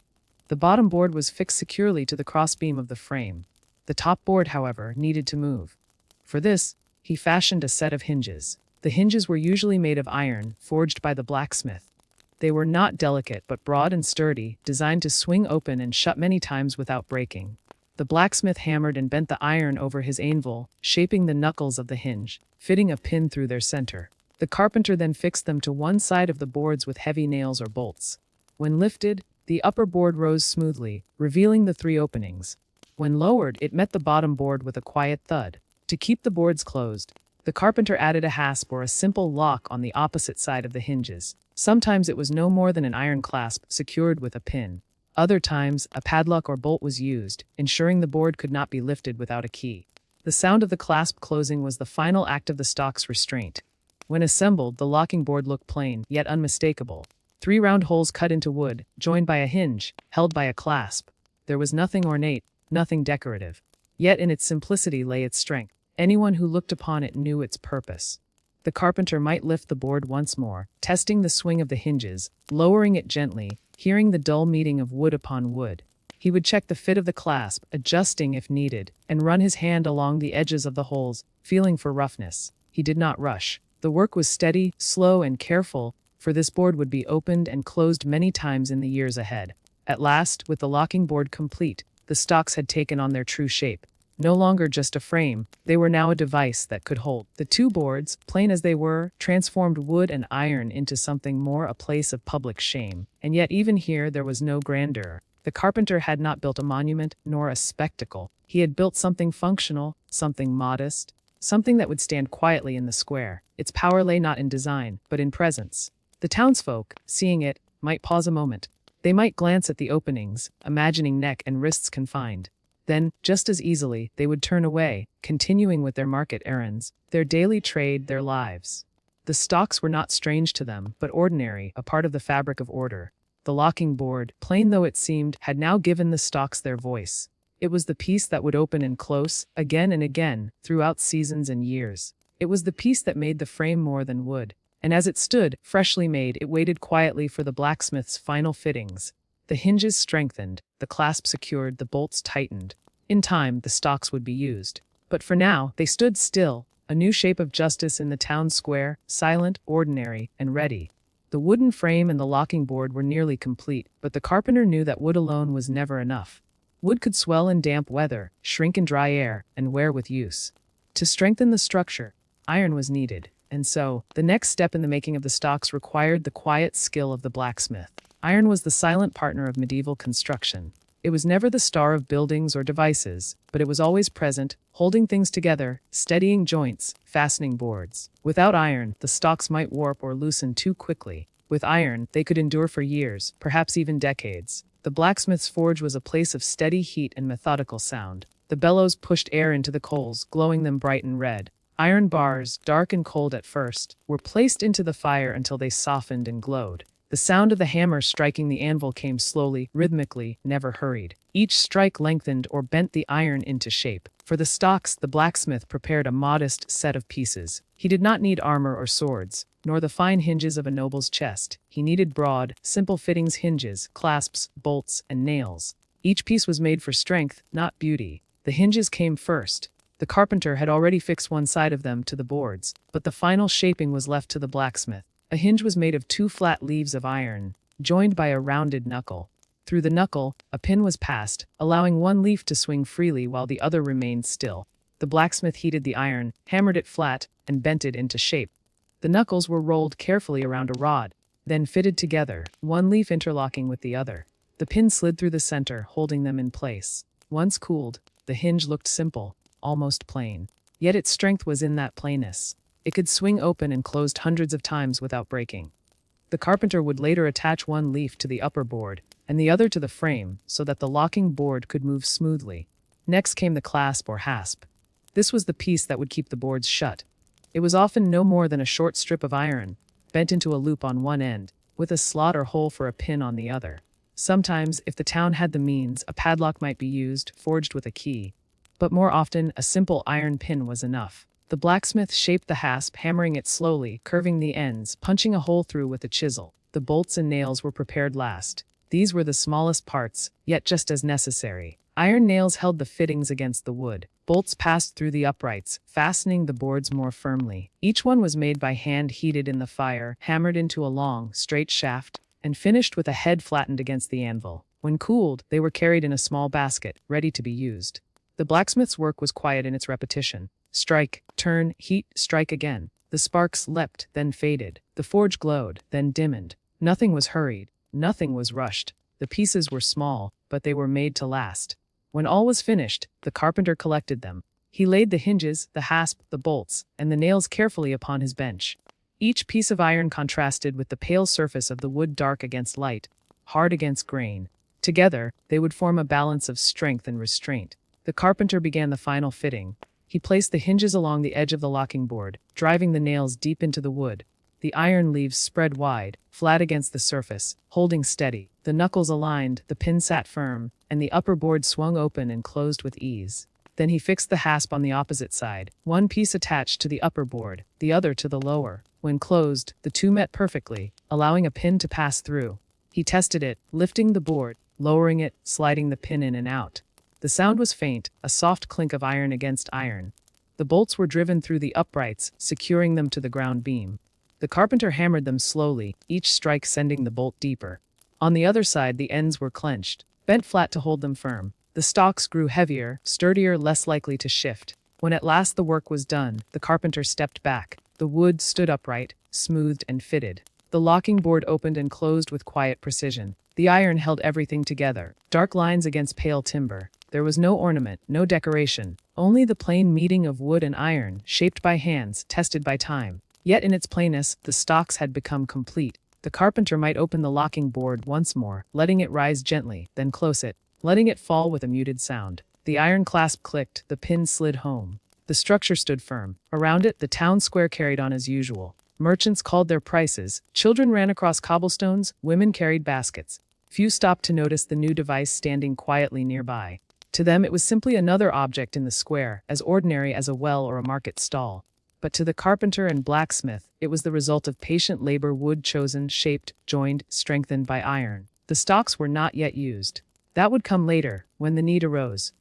The bottom board was fixed securely to the crossbeam of the frame. The top board, however, needed to move. For this, he fashioned a set of hinges. The hinges were usually made of iron, forged by the blacksmith. They were not delicate but broad and sturdy, designed to swing open and shut many times without breaking. The blacksmith hammered and bent the iron over his anvil, shaping the knuckles of the hinge, fitting a pin through their center. The carpenter then fixed them to one side of the boards with heavy nails or bolts. When lifted, the upper board rose smoothly, revealing the 3 openings. When lowered, it met the bottom board with a quiet thud. To keep the boards closed, the carpenter added a hasp or a simple lock on the opposite side of the hinges. Sometimes it was no more than an iron clasp secured with a pin. Other times, a padlock or bolt was used, ensuring the board could not be lifted without a key. The sound of the clasp closing was the final act of the stock's restraint. When assembled, the locking board looked plain, yet unmistakable. 3 round holes cut into wood, joined by a hinge, held by a clasp. There was nothing ornate, nothing decorative. Yet in its simplicity lay its strength. Anyone who looked upon it knew its purpose. The carpenter might lift the board once more, testing the swing of the hinges, lowering it gently, hearing the dull meeting of wood upon wood. He would check the fit of the clasp, adjusting if needed, and run his hand along the edges of the holes, feeling for roughness. He did not rush. The work was steady, slow, and careful, for this board would be opened and closed many times in the years ahead. At last, with the locking board complete, the stocks had taken on their true shape. No longer just a frame, they were now a device that could hold. The 2 boards, plain as they were, transformed wood and iron into something more, a place of public shame. And yet even here there was no grandeur. The carpenter had not built a monument, nor a spectacle. He had built something functional, something modest, something that would stand quietly in the square. Its power lay not in design, but in presence. The townsfolk, seeing it, might pause a moment. They might glance at the openings, imagining neck and wrists confined. Then, just as easily, they would turn away, continuing with their market errands, their daily trade, their lives. The stocks were not strange to them, but ordinary, a part of the fabric of order. The locking board, plain though it seemed, had now given the stocks their voice. It was the piece that would open and close, again and again, throughout seasons and years. It was the piece that made the frame more than wood. and as it stood, freshly made, it waited quietly for the blacksmith's final fittings. The hinges strengthened, the clasp secured, the bolts tightened. In time, the stocks would be used. But for now, they stood still, a new shape of justice in the town square, silent, ordinary, and ready. The wooden frame and the locking board were nearly complete, but the carpenter knew that wood alone was never enough. Wood could swell in damp weather, shrink in dry air, and wear with use. To strengthen the structure, iron was needed, and so, the next step in the making of the stocks required the quiet skill of the blacksmith. Iron was the silent partner of medieval construction. It was never the star of buildings or devices, but it was always present, holding things together, steadying joints, fastening boards. Without iron, the stocks might warp or loosen too quickly. With iron, they could endure for years, perhaps even decades. The blacksmith's forge was a place of steady heat and methodical sound. The bellows pushed air into the coals, glowing them bright and red. Iron bars, dark and cold at first, were placed into the fire until they softened and glowed. The sound of the hammer striking the anvil came slowly, rhythmically, never hurried. Each strike lengthened or bent the iron into shape. For the stocks, the blacksmith prepared a modest set of pieces. He did not need armor or swords, nor the fine hinges of a noble's chest. He needed broad, simple fittings hinges, clasps, bolts, and nails. Each piece was made for strength, not beauty. The hinges came first. The carpenter had already fixed one side of them to the boards, but the final shaping was left to the blacksmith. A hinge was made of 2 flat leaves of iron, joined by a rounded knuckle. Through the knuckle, a pin was passed, allowing one leaf to swing freely while the other remained still. The blacksmith heated the iron, hammered it flat, and bent it into shape. The knuckles were rolled carefully around a rod, then fitted together, one leaf interlocking with the other. The pin slid through the center, holding them in place. Once cooled, the hinge looked simple, almost plain. Yet its strength was in that plainness. It could swing open and closed hundreds of times without breaking. The carpenter would later attach one leaf to the upper board and the other to the frame so that the locking board could move smoothly. Next came the clasp or hasp. This was the piece that would keep the boards shut. It was often no more than a short strip of iron, bent into a loop on one end, with a slot or hole for a pin on the other. Sometimes, if the town had the means, a padlock might be used, forged with a key. But more often, a simple iron pin was enough. The blacksmith shaped the hasp, hammering it slowly, curving the ends, punching a hole through with a chisel. The bolts and nails were prepared last. These were the smallest parts, yet just as necessary. Iron nails held the fittings against the wood. Bolts passed through the uprights, fastening the boards more firmly. Each one was made by hand, heated in the fire, hammered into a long, straight shaft, and finished with a head flattened against the anvil. When cooled, they were carried in a small basket, ready to be used. The blacksmith's work was quiet in its repetition. Strike, turn, heat, strike again. The sparks leapt, then faded. The forge glowed, then dimmed. Nothing was hurried. Nothing was rushed. The pieces were small, but they were made to last. When all was finished, the carpenter collected them. He laid the hinges, the hasp, the bolts, and the nails carefully upon his bench. Each piece of iron contrasted with the pale surface of the wood, dark against light, hard against grain. Together, they would form a balance of strength and restraint. The carpenter began the final fitting. He placed the hinges along the edge of the locking board, driving the nails deep into the wood. The iron leaves spread wide, flat against the surface, holding steady. The knuckles aligned, the pin sat firm, and the upper board swung open and closed with ease. Then he fixed the hasp on the opposite side, one piece attached to the upper board, the other to the lower. When closed, the two met perfectly, allowing a pin to pass through. He tested it, lifting the board, lowering it, sliding the pin in and out. The sound was faint, a soft clink of iron against iron. The bolts were driven through the uprights, securing them to the ground beam. The carpenter hammered them slowly, each strike sending the bolt deeper. On the other side, the ends were clenched, bent flat to hold them firm. The stocks grew heavier, sturdier, less likely to shift. When at last the work was done, the carpenter stepped back. The wood stood upright, smoothed and fitted. The locking board opened and closed with quiet precision. The iron held everything together, dark lines against pale timber. There was no ornament, no decoration, only the plain meeting of wood and iron, shaped by hands, tested by time. Yet in its plainness, the stocks had become complete. The carpenter might open the locking board once more, letting it rise gently, then close it, letting it fall with a muted sound. The iron clasp clicked, the pin slid home. The structure stood firm. Around it, the town square carried on as usual. Merchants called their prices, children ran across cobblestones, women carried baskets. Few stopped to notice the new device standing quietly nearby. To them it was simply another object in the square, as ordinary as a well or a market stall. But to the carpenter and blacksmith, it was the result of patient labor, wood chosen, shaped, joined, strengthened by iron. The stocks were not yet used. That would come later, when the need arose.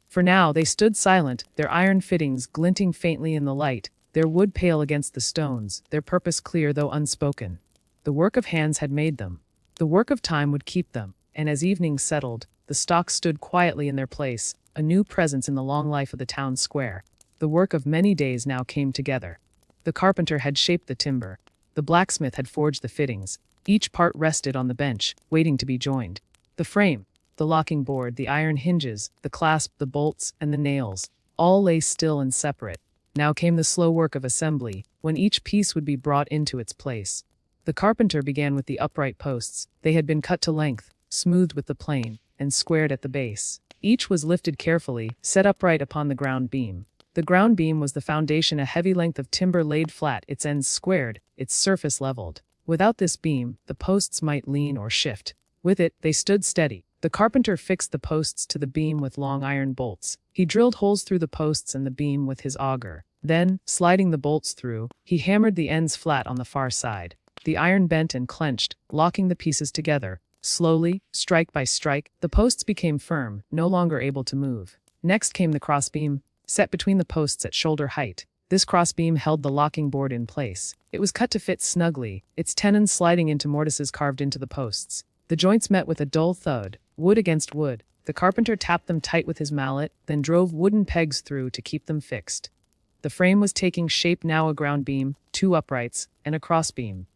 For now they stood silent, their iron fittings glinting faintly in the light, their wood pale against the stones, their purpose clear though unspoken. The work of hands had made them. The work of time would keep them, and as evening settled, the stocks stood quietly in their place, a new presence in the long life of the town square. The work of many days now came together. The carpenter had shaped the timber. The blacksmith had forged the fittings. Each part rested on the bench, waiting to be joined. The frame, the locking board, the iron hinges, the clasp, the bolts, and the nails, all lay still and separate. Now came the slow work of assembly, when each piece would be brought into its place. The carpenter began with the upright posts. They had been cut to length, smoothed with the plane, and squared at the base. Each was lifted carefully, set upright upon the ground beam. The ground beam was the foundation, a heavy length of timber laid flat, its ends squared, its surface leveled. Without this beam, the posts might lean or shift. With it, they stood steady. The carpenter fixed the posts to the beam with long iron bolts. He drilled holes through the posts and the beam with his auger. Then, sliding the bolts through, he hammered the ends flat on the far side. The iron bent and clenched, locking the pieces together. Slowly, strike by strike, the posts became firm, no longer able to move. Next came the crossbeam, set between the posts at shoulder height. This crossbeam held the locking board in place. It was cut to fit snugly, its tenons sliding into mortises carved into the posts. The joints met with a dull thud, wood against wood. The carpenter tapped them tight with his mallet, then drove wooden pegs through to keep them fixed. The frame was taking shape now, a ground beam, two uprights, and a crossbeam.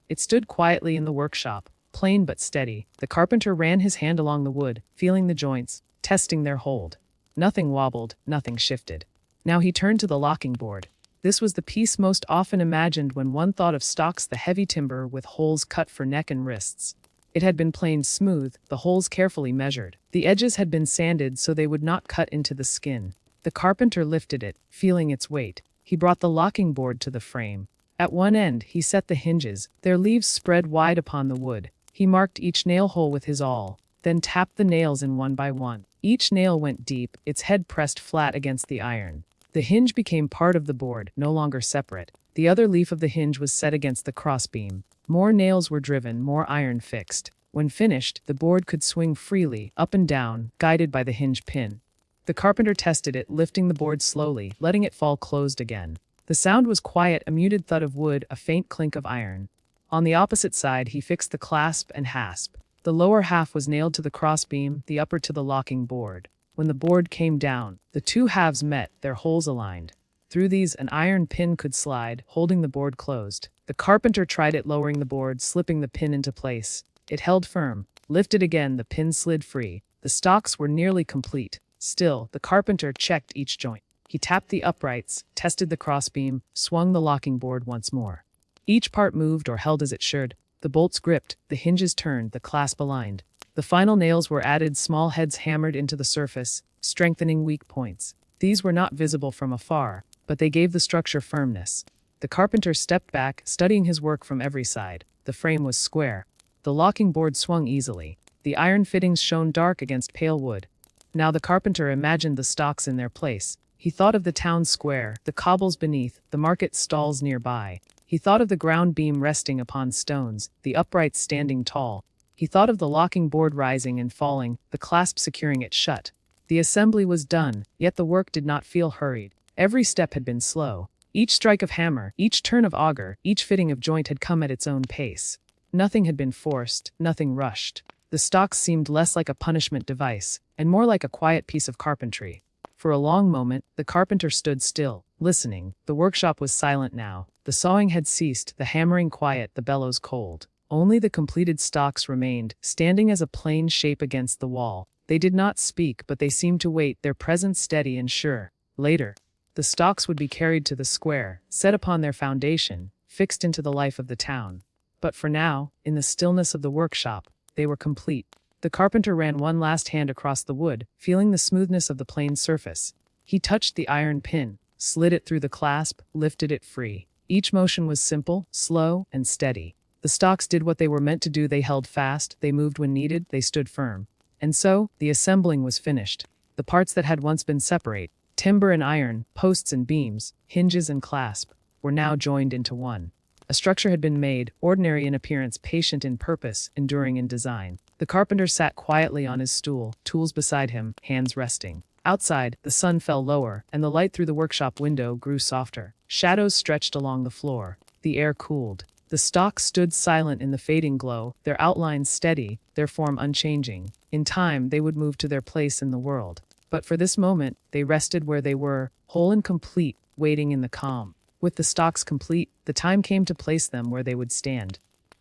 It stood quietly in the workshop, plain but steady. The carpenter ran his hand along the wood, feeling the joints, testing their hold. Nothing wobbled, nothing shifted. Now he turned to the locking board. This was the piece most often imagined when one thought of stocks, the heavy timber with holes cut for neck and wrists. It had been planed smooth, the holes carefully measured. The edges had been sanded so they would not cut into the skin. The carpenter lifted it, feeling its weight. He brought the locking board to the frame. At one end, he set the hinges, their leaves spread wide upon the wood. He marked each nail hole with his awl, then tapped the nails in one by one. Each nail went deep, its head pressed flat against the iron. The hinge became part of the board, no longer separate. The other leaf of the hinge was set against the crossbeam. More nails were driven, more iron fixed. When finished, the board could swing freely, up and down, guided by the hinge pin. The carpenter tested it, lifting the board slowly, letting it fall closed again. The sound was quiet, a muted thud of wood, a faint clink of iron. On the opposite side, he fixed the clasp and hasp. The lower half was nailed to the crossbeam, the upper to the locking board. When the board came down, the two halves met, their holes aligned. Through these, an iron pin could slide, holding the board closed. The carpenter tried it, lowering the board, slipping the pin into place. It held firm. Lifted again, the pin slid free. The stocks were nearly complete. Still, the carpenter checked each joint. He tapped the uprights, tested the crossbeam, swung the locking board once more. Each part moved or held as it should. The bolts gripped, the hinges turned, the clasp aligned. The final nails were added, small heads hammered into the surface, strengthening weak points. These were not visible from afar, but they gave the structure firmness. The carpenter stepped back, studying his work from every side. The frame was square. The locking board swung easily. The iron fittings shone dark against pale wood. Now the carpenter imagined the stocks in their place. He thought of the town square, the cobbles beneath, the market stalls nearby. He thought of the ground beam resting upon stones, the uprights standing tall. He thought of the locking board rising and falling, the clasp securing it shut. The assembly was done, yet the work did not feel hurried. Every step had been slow. Each strike of hammer, each turn of auger, each fitting of joint had come at its own pace. Nothing had been forced, nothing rushed. The stocks seemed less like a punishment device, and more like a quiet piece of carpentry. For a long moment, the carpenter stood still, listening. The workshop was silent now. The sawing had ceased, the hammering quiet, the bellows cold. Only the completed stocks remained, standing as a plain shape against the wall. They did not speak, but they seemed to wait, their presence steady and sure. Later, the stocks would be carried to the square, set upon their foundation, fixed into the life of the town. But for now, in the stillness of the workshop, they were complete. The carpenter ran one last hand across the wood, feeling the smoothness of the plain surface. He touched the iron pin, slid it through the clasp, lifted it free. Each motion was simple, slow, and steady. The stocks did what they were meant to do. They held fast, they moved when needed, they stood firm. And so, the assembling was finished. The parts that had once been separate, Timber and iron, posts and beams, hinges and clasp, were now joined into one. A structure had been made, ordinary in appearance, patient in purpose, enduring in design. The carpenter sat quietly on his stool, tools beside him, hands resting. Outside, the sun fell lower, and the light through the workshop window grew softer. Shadows stretched along the floor. The air cooled. The stocks stood silent in the fading glow, their outlines steady, their form unchanging. In time, they would move to their place in the world. But for this moment, they rested where they were, whole and complete, waiting in the calm. With the stocks complete, the time came to place them where they would stand.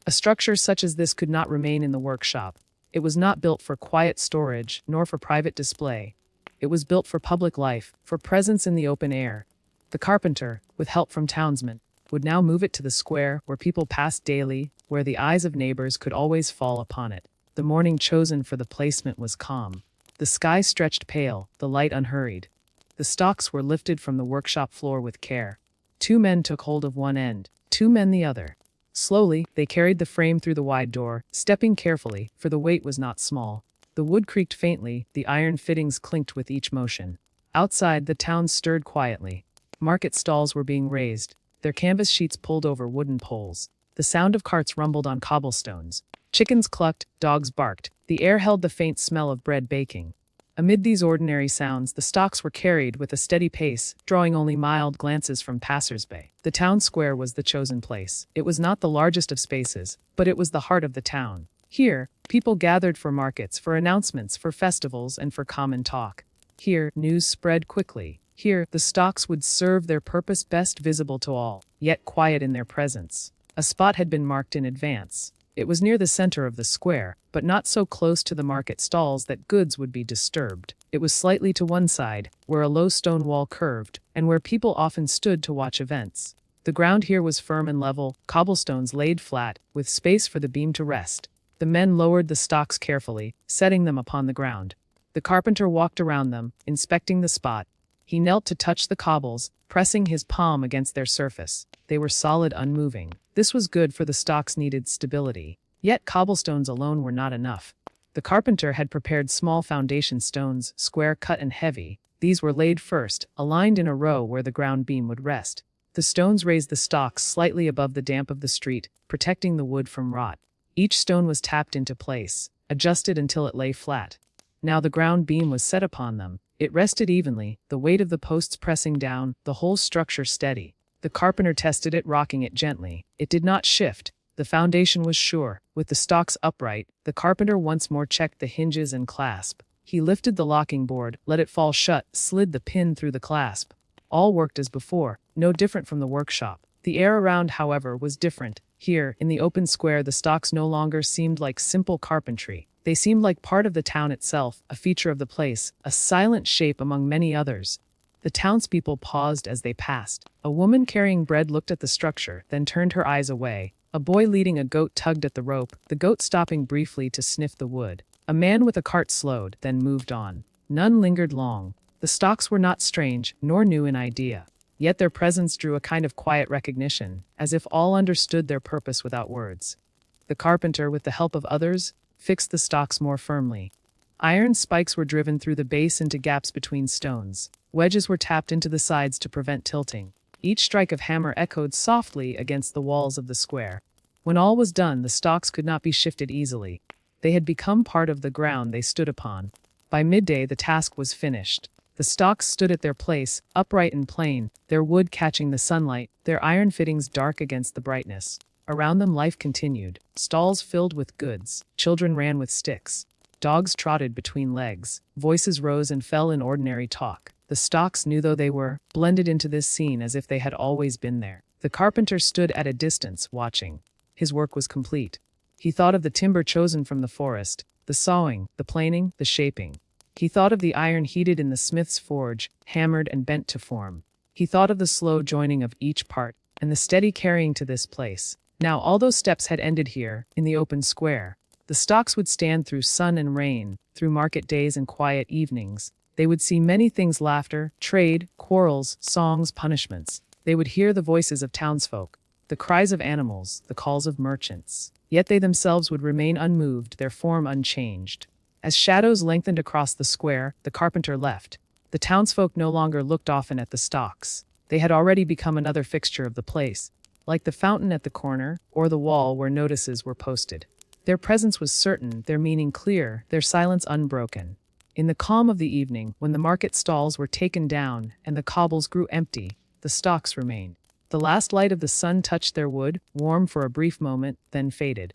A structure such as this could not remain in the workshop. It was not built for quiet storage, nor for private display. It was built for public life, for presence in the open air. The carpenter, with help from townsmen, would now move it to the square where people passed daily, where the eyes of neighbors could always fall upon it. The morning chosen for the placement was calm. The sky stretched pale, the light unhurried. The stocks were lifted from the workshop floor with care. 2 men took hold of one end, 2 men the other. Slowly, they carried the frame through the wide door, stepping carefully, for the weight was not small. The wood creaked faintly, the iron fittings clinked with each motion. Outside, the town stirred quietly. Market stalls were being raised, their canvas sheets pulled over wooden poles. The sound of carts rumbled on cobblestones. Chickens clucked, dogs barked. The air held the faint smell of bread baking. Amid these ordinary sounds, the stocks were carried with a steady pace, drawing only mild glances from passers-by. The town square was the chosen place. It was not the largest of spaces, but it was the heart of the town. Here, people gathered for markets, for announcements, for festivals, and for common talk. Here, news spread quickly. Here, the stocks would serve their purpose, best visible to all, yet quiet in their presence. A spot had been marked in advance. It was near the center of the square, but not so close to the market stalls that goods would be disturbed. It was slightly to one side, where a low stone wall curved, and where people often stood to watch events. The ground here was firm and level, cobblestones laid flat, with space for the beam to rest. The men lowered the stocks carefully, setting them upon the ground. The carpenter walked around them, inspecting the spot. He knelt to touch the cobbles, pressing his palm against their surface. They were solid, unmoving. This was good, for the stocks needed stability. Yet cobblestones alone were not enough. The carpenter had prepared small foundation stones, square cut and heavy. These were laid first, aligned in a row where the ground beam would rest. The stones raised the stocks slightly above the damp of the street, protecting the wood from rot. Each stone was tapped into place, adjusted until it lay flat. Now the ground beam was set upon them. It rested evenly, the weight of the posts pressing down, the whole structure steady. The carpenter tested it, rocking it gently. It did not shift. The foundation was sure. With the stocks upright, the carpenter once more checked the hinges and clasp. He lifted the locking board, let it fall shut, slid the pin through the clasp. All worked as before, no different from the workshop. The air around, however, was different. Here, in the open square, the stocks no longer seemed like simple carpentry. They seemed like part of the town itself, a feature of the place, a silent shape among many others. The townspeople paused as they passed. A woman carrying bread looked at the structure, then turned her eyes away. A boy leading a goat tugged at the rope, the goat stopping briefly to sniff the wood. A man with a cart slowed, then moved on. None lingered long. The stocks were not strange, nor new in idea. Yet their presence drew a kind of quiet recognition, as if all understood their purpose without words. The carpenter, with the help of others, fixed the stocks more firmly. Iron spikes were driven through the base into gaps between stones. Wedges were tapped into the sides to prevent tilting. Each strike of hammer echoed softly against the walls of the square. When all was done, the stocks could not be shifted easily. They had become part of the ground they stood upon. By midday, the task was finished. The stocks stood at their place, upright and plain, their wood catching the sunlight, their iron fittings dark against the brightness. Around them life continued, stalls filled with goods, children ran with sticks. Dogs trotted between legs, voices rose and fell in ordinary talk. The stocks, new though they were, blended into this scene as if they had always been there. The carpenter stood at a distance, watching. His work was complete. He thought of the timber chosen from the forest, the sawing, the planing, the shaping. He thought of the iron heated in the smith's forge, hammered and bent to form. He thought of the slow joining of each part, and the steady carrying to this place. Now all those steps had ended here, in the open square. The stocks would stand through sun and rain, through market days and quiet evenings. They would see many things: laughter, trade, quarrels, songs, punishments. They would hear the voices of townsfolk, the cries of animals, the calls of merchants. Yet they themselves would remain unmoved, their form unchanged. As shadows lengthened across the square, the carpenter left. The townsfolk no longer looked often at the stocks. They had already become another fixture of the place, like the fountain at the corner or the wall where notices were posted. Their presence was certain, their meaning clear, their silence unbroken. In the calm of the evening, when the market stalls were taken down and the cobbles grew empty, the stocks remained. The last light of the sun touched their wood, warm for a brief moment, then faded.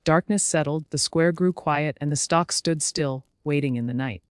Darkness settled, the square grew quiet, and the stocks stood still, waiting in the night.